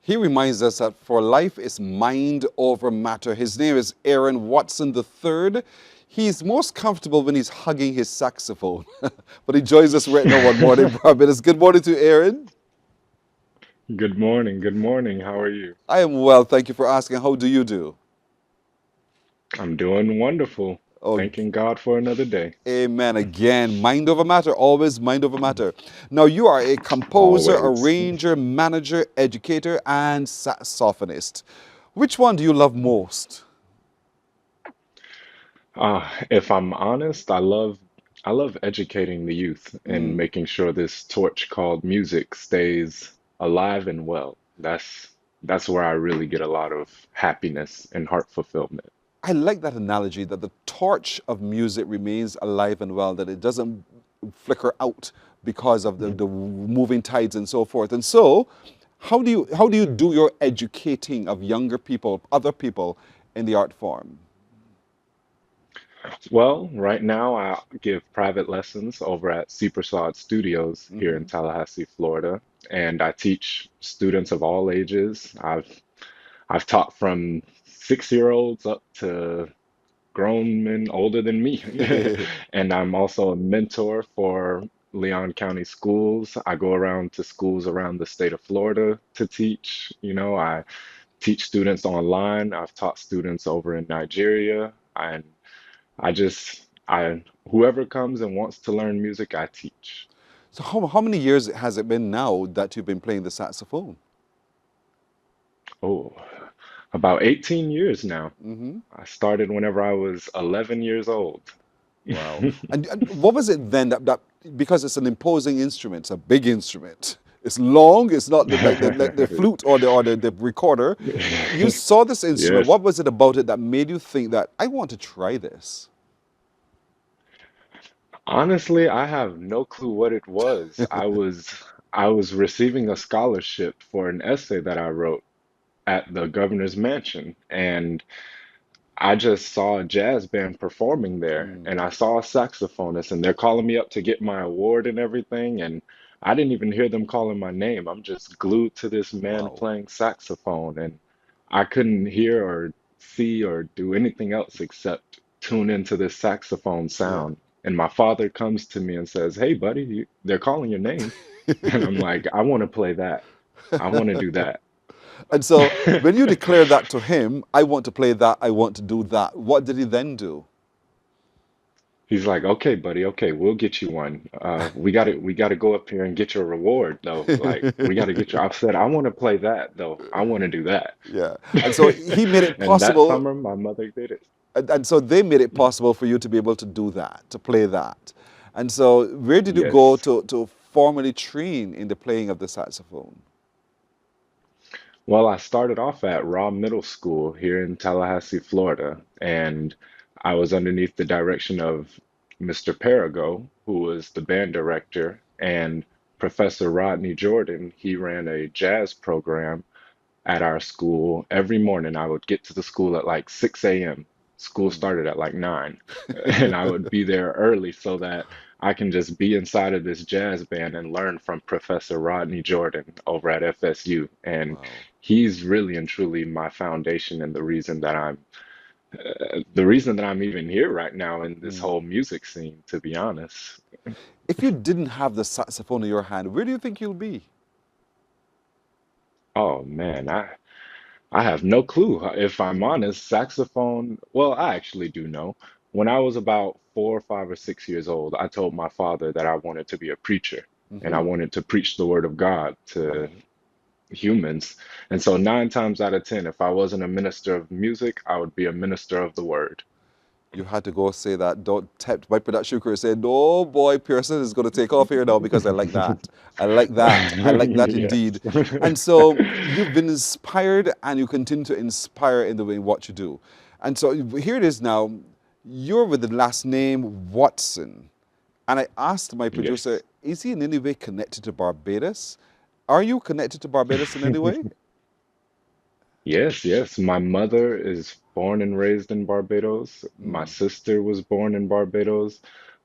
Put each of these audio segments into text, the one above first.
He reminds us that for life is mind over matter. His name is Aaron Watson III. He's most comfortable when he's hugging his saxophone, but he joins us right now on Morning Barbados. Good morning to Aaron. Good morning. Good morning. How are you? I am well, thank you for asking. How do you do? I'm doing wonderful. Oh, Thanking God for another day. amen again. Mind over matter, always mind over matter. Now, you are a composer, Always. arranger, manager, educator, and saxophonist. Which one do you love most? If I'm honest, I love educating the youth and Mm. making sure this torch called music stays alive and well. That's where I really get a lot of happiness and heart fulfillment. I like that analogy that the torch of music remains alive and well, that it doesn't flicker out because of the moving tides and so forth. And so, how do you do your educating of younger people, other people in the art form? Well, right now I give private lessons over at Supersod Studios here in Hmm. Tallahassee, Florida, and I teach students of all ages. I've taught from 6 year olds up to grown men older than me. And I'm also a mentor for Leon County schools. I go around to schools around the state of Florida to teach. I teach students online. I've taught students over in Nigeria. And whoever comes and wants to learn music, I teach. So, how many years has it been now that you've been playing the saxophone? Oh, about 18 years now. Hmm. I started whenever I was 11 years old. Wow. And what was it then that because it's an imposing instrument, it's a big instrument. It's long. It's not like the flute or the recorder. You saw this instrument. Yes. What was it about it that made you think that I want to try this? Honestly, I have no clue what it was. I was receiving a scholarship for an essay that I wrote at the governor's mansion, and I just saw a jazz band performing there, Mm, and I saw a saxophonist, and they're calling me up to get my award and everything, and I didn't even hear them calling my name. I'm just glued to this man wow. playing saxophone, and I couldn't hear or see or do anything else except tune into this saxophone Yeah. sound. And my father comes to me and says, "Hey, buddy, they're calling your name." And I'm like, "I want to play that. I want to do that." And so when you declare that to him, I want to play that, I want to do that, what did he then do? He's like, "Okay, buddy, okay, we'll get you one. We gotta go up here and get your reward though. Like, we gotta get you." I said, "I want to play that though. I want to do that." Yeah. And so he made it And that possible, summer, my mother did it. and so they made it possible for you to be able to do that, to play that. And so where did you go Yes. to formally train in the playing of the saxophone? Well, I started off at Raw Middle School here in Tallahassee, Florida, and I was underneath the direction of Mr. Perigo, who was the band director, and Professor Rodney Jordan. He ran a jazz program at our school every morning. I would get to the school at like 6 a.m. School Mm. started at like 9, and I would be there early so that I can just be inside of this jazz band and learn from Professor Rodney Jordan over at FSU. And Wow. he's really and truly my foundation and the reason that I'm even here right now in this Mm. whole music scene, to be honest. If you didn't have the saxophone in your hand, where do you think you'll be? Oh man, I have no clue. If I'm Mm. honest, saxophone, well, I actually do know. When I was about 4, 5, or 6 years old, I told my father that I wanted to be a preacher and I Hmm. wanted to preach the word of God to Wow. humans. And so, 9 times out of 10, if I wasn't a minister of music, I would be a minister of the word. You had to go say that. Don't tempt my production crew. Say, no, boy, Pearson is going to take off here now because I like that. I like that. I like that Yes. indeed. And so you've been inspired and you continue to inspire in the way what you do. And so here it is now. You're with the last name Watson. And I asked my producer, Yes. is he in any way connected to Barbados? Are you connected to Barbados in any way? Yes, yes. My mother is born and raised in Barbados. My Mm, sister was born in Barbados.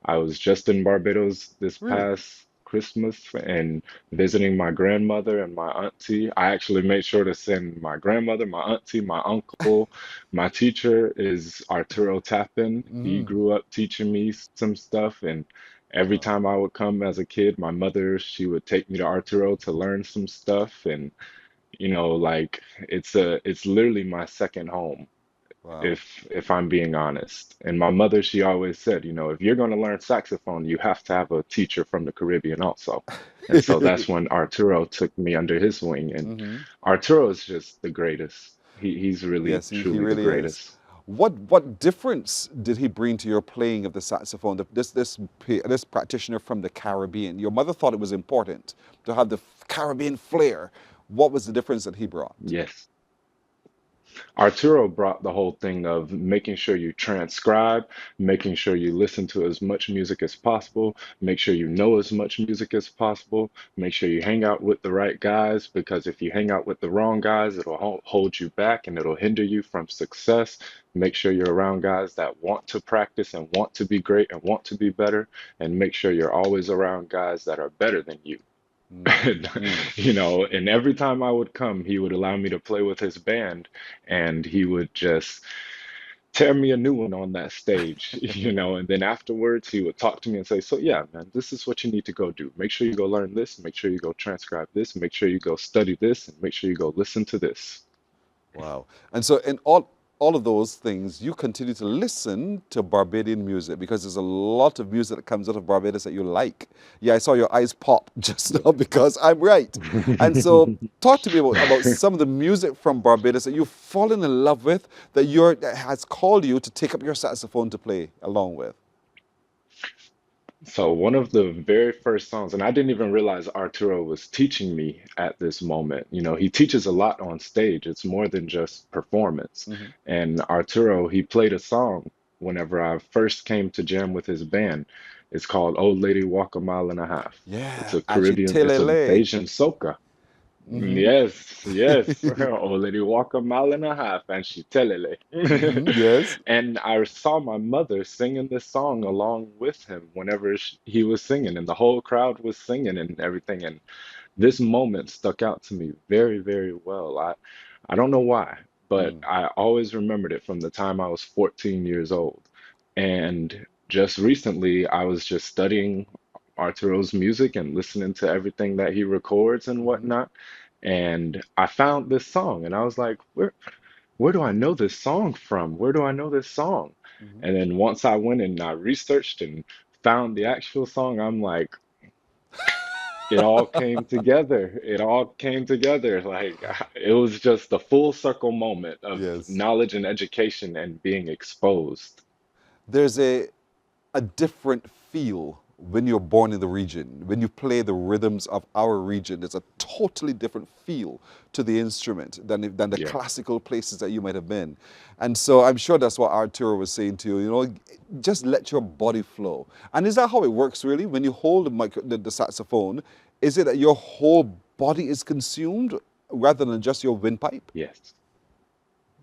I was just in Barbados this really? past Christmas and visiting my grandmother and my auntie, I actually made sure to send my grandmother, my auntie, my uncle. My teacher is Arturo Tappan. He Mm. grew up teaching me some stuff, and every Wow. time I would come as a kid, my mother, she would take me to Arturo to learn some stuff, and like it's literally my second home Wow. if I'm being honest. And my mother, she always said, if you're going to learn saxophone, you have to have a teacher from the Caribbean also. And so that's when Arturo took me under his wing. And Hmm. Arturo is just the greatest. He's really, Yes, he truly the really is. greatest. What difference did he bring to your playing of the saxophone? This practitioner from the Caribbean. Your mother thought it was important to have the Caribbean flair. What was the difference that he brought? Yes. Arturo brought the whole thing of making sure you transcribe, making sure you listen to as much music as possible, make sure you know as much music as possible, make sure you hang out with the right guys, because if you hang out with the wrong guys, it'll hold you back and it'll hinder you from success. Make sure you're around guys that want to practice and want to be great and want to be better, and make sure you're always around guys that are better than you. Mm, mm. And every time I would come, he would allow me to play with his band, and he would just tear me a new one on that stage, and then afterwards he would talk to me and say, so yeah, man, this is what you need to go do. Make sure you go learn this, make sure you go transcribe this, make sure you go study this, and make sure you go listen to this. Wow. And so in all of those things, you continue to listen to Barbadian music because there's a lot of music that comes out of Barbados that you like. Yeah, I saw your eyes pop just now because I'm right. And so talk to me about some of the music from Barbados that you've fallen in love with that has called you to take up your saxophone to play along with. So one of the very first songs, and I didn't even realize Arturo was teaching me at this moment. He teaches a lot on stage. It's more than just performance. Hmm. And Arturo, he played a song whenever I first came to jam with his band. It's called Old Lady Walk a Mile and a Half. It's Yeah, a Caribbean, it's a Agitelele. Bajan soca. Hmm. Yes, yes. Old lady walk a mile and a half and she telele. Hmm. Yes. And I saw my mother singing this song along with him whenever he was singing, and the whole crowd was singing and everything. And this moment stuck out to me very, very well. I don't know why, but Mm. I always remembered it from the time I was 14 years old. And just recently, I was just studying Arturo's music and listening to everything that he records and Hmm. whatnot. And I found this song, and I was like, where do I know this song from? Where do I know this song? Hmm. And then once I went and I researched and found the actual song, I'm like, it all came together. It all came together. Like it was just a full circle moment of Yes. knowledge and education and being exposed. There's a different feel when you're born in the region. When you play the rhythms of our region, there's a totally different feel to the instrument than the Yeah. classical places that you might have been. And so I'm sure that's what Arturo was saying to you, just let your body flow. And is that how it works really? When you hold the saxophone, is it that your whole body is consumed rather than just your windpipe? Yes.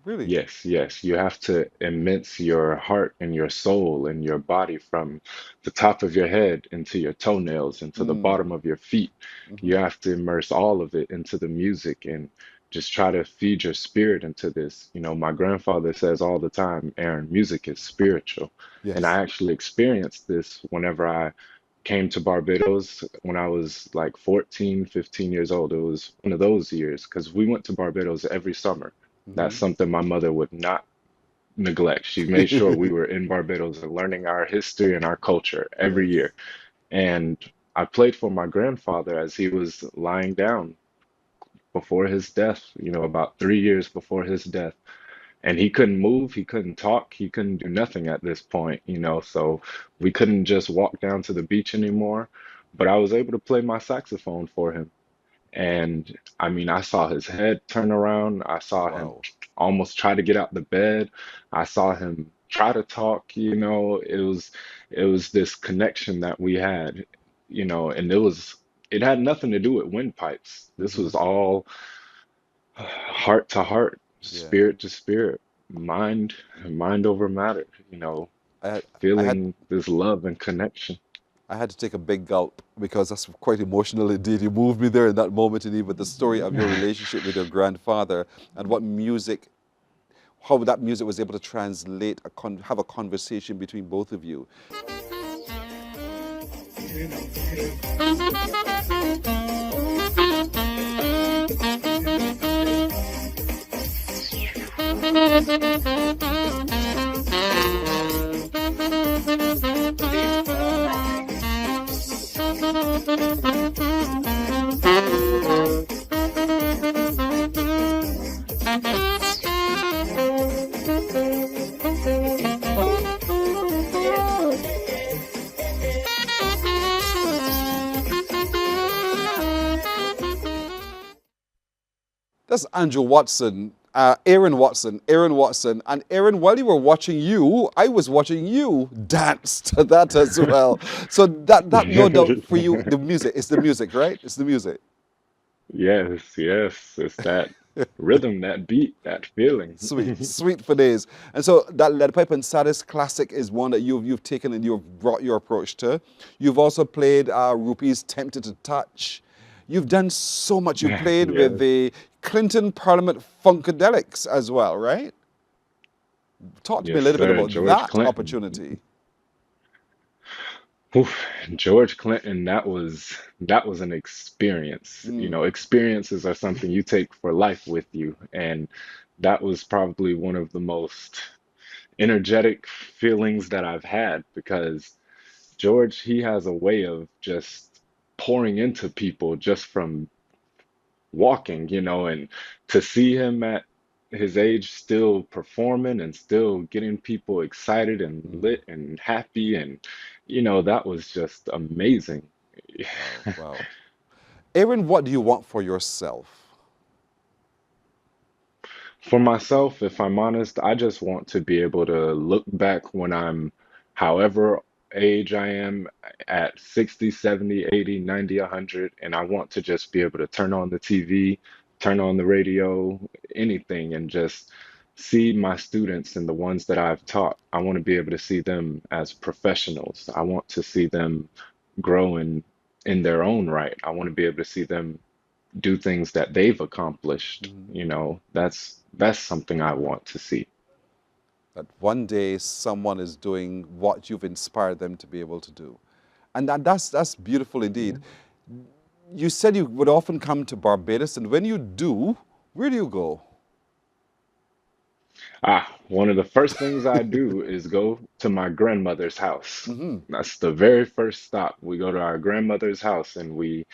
Really? Yes, yes. You have to immerse your heart and your soul and your body from the top of your head into your toenails, into the Mm. bottom of your feet. Hmm. You have to immerse all of it into the music and just try to feed your spirit into this. My grandfather says all the time, Aaron, music is spiritual. And Yes. I actually experienced this whenever I came to Barbados when I was like 14, 15 years old. It was one of those years because we went to Barbados every summer. That's Hmm. something my mother would not neglect. She made sure we were in Barbados and learning our history and our culture every Yes. year. And I played for my grandfather as he was lying down before his death, about 3 years before his death. And he couldn't move, he couldn't talk, he couldn't do nothing at this point. So we couldn't just walk down to the beach anymore. But I was able to play my saxophone for him. And I mean, I saw his head turn around. I saw him Wow. almost try to get out the bed. I saw him try to talk. It was this connection that we had, and it had nothing to do with windpipes. This Hmm. was all heart to heart, Yeah. spirit to spirit, mind over matter, I had, I had feeling this love and connection. I had to take a big gulp because that's quite emotional indeed. You moved me there in that moment indeed with the story of your relationship with your grandfather and what music, how that music was able to translate, have a conversation between both of you. That's Andrew Watson, Aaron Watson, And Aaron, while you were watching you, I was watching you dance to that as well. So that no doubt for you, the music, it's the music, right? It's the music. Yes, yes, it's that rhythm, that beat, that feeling. Sweet, sweet for days. And so that Lead Pipe and Saddest classic is one that you've taken and you've brought your approach to. You've also played Rupee's Tempted to Touch. You've done so much. You played with Yes, the Clinton Parliament Funkadelics as well, right? Talk to me a yes, little bit sir. about George that Clinton. opportunity. Oof, George Clinton, that was an experience. You Mm, know, experiences are something you take for life with you, and that was probably one of the most energetic feelings that I've had because George, he has a way of just pouring into people just from walking, and to see him at his age still performing and still getting people excited and mm. lit and happy and that was just amazing. Wow, wow. Aaron, what do you want for yourself? For myself, if I'm honest, I just want to be able to look back when I'm however age I am at 60, 70, 80, 90, 100, and I want to just be able to turn on the TV, turn on the radio, anything, and just see my students and the ones that I've taught. I want to be able to see them as professionals. I want to see them grow in their own right. I want to be able to see them do things that they've accomplished. Mhm. That's something I want to see. That one day someone is doing what you've inspired them to be able to do. And that's beautiful indeed. You said you would often come to Barbados, and when you do, where do you go? One of the first things I do is go to my grandmother's house. Hmm. That's the very first stop. We go to our grandmother's house and we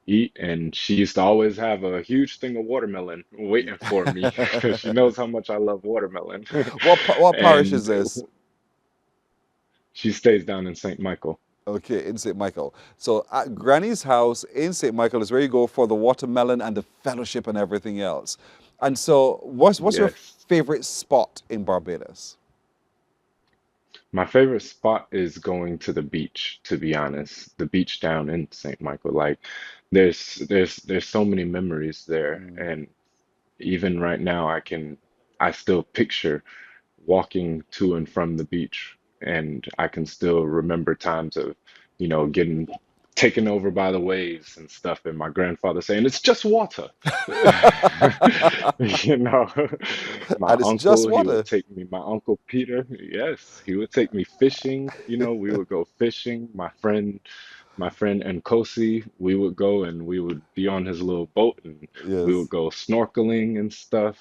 eat, and she used to always have a huge thing of watermelon waiting for me because she knows how much I love watermelon. What parish is And this? she stays down in St. Michael. Okay, in St. Michael. So at Granny's house in St. Michael is where you go for the watermelon and the fellowship and everything else. And so what's your Yes. favorite spot in Barbados? My favorite spot is going to the beach, to be honest. The beach down in St. Michael. Like there's so many memories there. Mm. And even right now I still picture walking to and from the beach and I can still remember times of, getting taken over by the waves and stuff and my grandfather saying it's just water. You know, my And it's just uncle, he would water. take me, my uncle Peter, yes, he would take me fishing. We would go fishing. My friend Nkosi, we would go and we would be on his little boat and we would Yes. go snorkeling and stuff.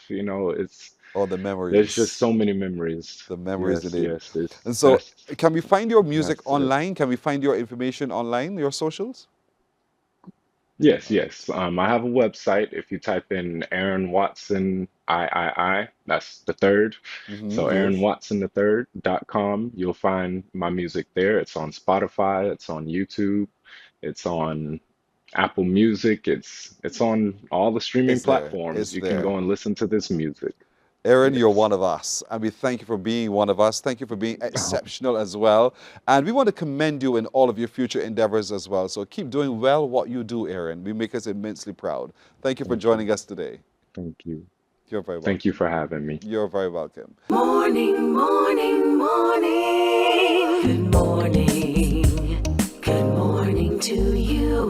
All the There's just memories. so many memories. The memories Yes, indeed. yes, it's And so that's can we find your music that's it. online? Can we find your information online, your socials? Yes, yes. I have a website. If you type in Aaron Watson III, that's the third. Hmm. So Yes. AaronWatson3rd.com, you'll find my music there. It's on Spotify, it's on YouTube, it's on Apple Music, it's on all the streaming It's there. platforms. It's You can there. go and listen to this music. Aaron, you're Yes. one of us, and we thank you for being one of us. Thank you for being exceptional as well. And we want to commend you in all of your future endeavors as well. So keep doing well what you do, Aaron. We make us immensely proud. Thank you for Thank you. joining us today. Thank you. You're very Thank you welcome. for having me. You're very welcome. Morning, morning, morning. Good morning.